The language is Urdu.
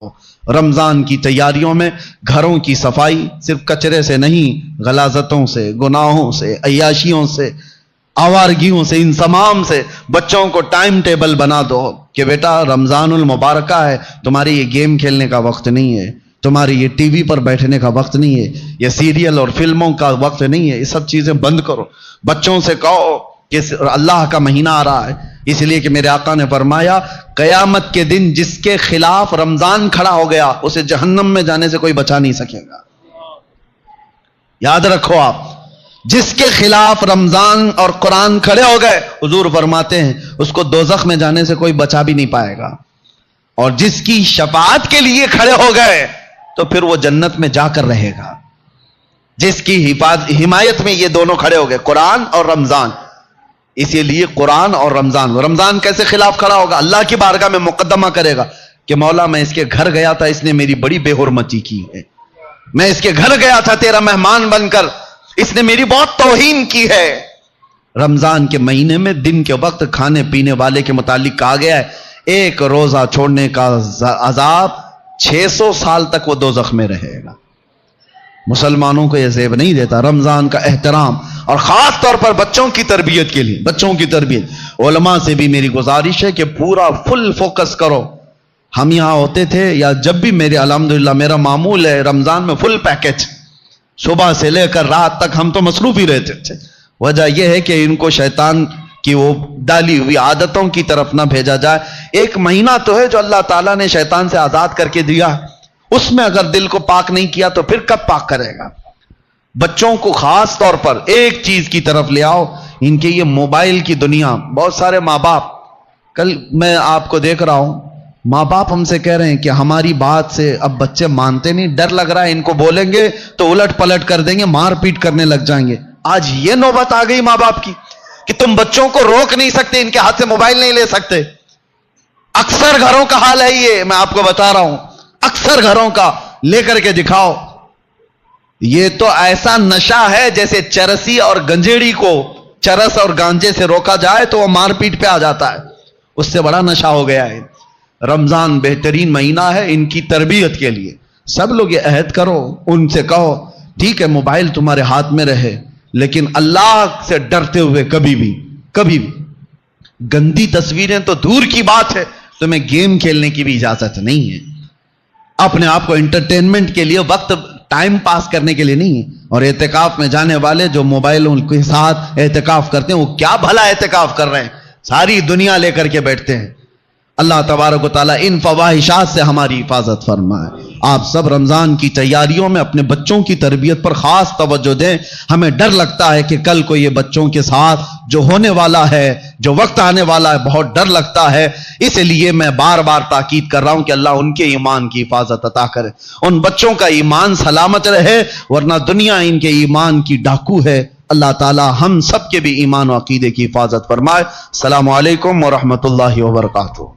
رمضان کی تیاریوں میں گھروں کی صفائی صرف کچرے سے نہیں، غلاظتوں سے، گناہوں سے، عیاشیوں سے، آوارگیوں سے، ان تمام سے بچوں کو ٹائم ٹیبل بنا دو کہ بیٹا رمضان المبارکہ ہے، تمہاری یہ گیم کھیلنے کا وقت نہیں ہے، تمہاری یہ ٹی وی پر بیٹھنے کا وقت نہیں ہے، یہ سیریل اور فلموں کا وقت نہیں ہے، یہ سب چیزیں بند کرو۔ بچوں سے کہو کہ اللہ کا مہینہ آ رہا ہے، اس لیے کہ میرے آقا نے فرمایا قیامت کے دن جس کے خلاف رمضان کھڑا ہو گیا اسے جہنم میں جانے سے کوئی بچا نہیں سکے گا۔ یاد رکھو آپ، جس کے خلاف رمضان اور قرآن کھڑے ہو گئے حضور فرماتے ہیں اس کو دوزخ میں جانے سے کوئی بچا بھی نہیں پائے گا، اور جس کی شفاعت کے لیے کھڑے ہو گئے تو پھر وہ جنت میں جا کر رہے گا۔ جس کی حمایت میں یہ دونوں کھڑے ہو گئے، قرآن اور رمضان، اسی لیے قرآن اور رمضان کیسے خلاف کھڑا ہوگا؟ اللہ کی بارگاہ میں مقدمہ کرے گا کہ مولا میں اس کے گھر گیا تھا، اس نے میری بڑی بے حرمتی کی ہے، میں اس کے گھر گیا تھا تیرا مہمان بن کر، اس نے میری بہت توہین کی ہے۔ رمضان کے مہینے میں دن کے وقت کھانے پینے والے کے متعلق کہا گیا ہے ایک روزہ چھوڑنے کا عذاب 600 سال تک وہ دوزخ میں رہے گا۔ مسلمانوں کو یہ زیب نہیں دیتا رمضان کا احترام، اور خاص طور پر بچوں کی تربیت کے لیے، بچوں کی تربیت علماء سے بھی میری گزارش ہے کہ پورا فل فوکس کرو۔ ہم یہاں ہوتے تھے یا جب بھی میرے الحمدللہ میرا معمول ہے رمضان میں فل پیکج، صبح سے لے کر رات تک ہم تو مصروف ہی رہتے تھے۔ وجہ یہ ہے کہ ان کو شیطان کی وہ ڈالی ہوئی عادتوں کی طرف نہ بھیجا جائے۔ ایک مہینہ تو ہے جو اللہ تعالیٰ نے شیطان سے آزاد کر کے دیا، اس میں اگر دل کو پاک نہیں کیا تو پھر کب پاک کرے گا؟ بچوں کو خاص طور پر ایک چیز کی طرف لے آؤ، ان کے یہ موبائل کی دنیا، بہت سارے ماں باپ، کل میں آپ کو دیکھ رہا ہوں ماں باپ ہم سے کہہ رہے ہیں کہ ہماری بات سے اب بچے مانتے نہیں، ڈر لگ رہا ہے ان کو بولیں گے تو الٹ پلٹ کر دیں گے، مار پیٹ کرنے لگ جائیں گے۔ آج یہ نوبت آ گئی ماں باپ کی کہ تم بچوں کو روک نہیں سکتے، ان کے ہاتھ سے موبائل نہیں لے سکتے۔ اکثر گھروں کا حال ہے یہ، میں آپ کو بتا رہا ہوں، اکثر گھروں کا، لے کر کے دکھاؤ۔ یہ تو ایسا نشہ ہے جیسے چرسی اور گنجیڑی کو چرس اور گانجے سے روکا جائے تو وہ مار پیٹ پہ آ جاتا ہے، اس سے بڑا نشہ ہو گیا ہے۔ رمضان بہترین مہینہ ہے ان کی تربیت کے لیے، سب لوگ یہ عہد کرو، ان سے کہو ٹھیک ہے موبائل تمہارے ہاتھ میں رہے لیکن اللہ سے ڈرتے ہوئے کبھی بھی گندی تصویریں تو دور کی بات ہے، تمہیں گیم کھیلنے کی بھی اجازت نہیں ہے، اپنے آپ کو انٹرٹینمنٹ کے لیے، وقت ٹائم پاس کرنے کے لیے نہیں ہے۔ اور اعتکاف میں جانے والے جو موبائلوں کے ساتھ اعتکاف کرتے ہیں وہ کیا بھلا اعتکاف کر رہے ہیں، ساری دنیا لے کر کے بیٹھتے ہیں۔ اللہ تبارک و تعالیٰ ان فواحشات سے ہماری حفاظت فرمائے۔ آپ سب رمضان کی تیاریوں میں اپنے بچوں کی تربیت پر خاص توجہ دیں۔ ہمیں ڈر لگتا ہے کہ کل کو یہ بچوں کے ساتھ جو ہونے والا ہے، جو وقت آنے والا ہے، بہت ڈر لگتا ہے۔ اس لیے میں بار بار تاکید کر رہا ہوں کہ اللہ ان کے ایمان کی حفاظت عطا کرے، ان بچوں کا ایمان سلامت رہے، ورنہ دنیا ان کے ایمان کی ڈاکو ہے۔ اللہ تعالی ہم سب کے بھی ایمان و عقیدے کی حفاظت فرمائے۔ السلام علیکم ورحمۃ اللہ وبرکاتہ۔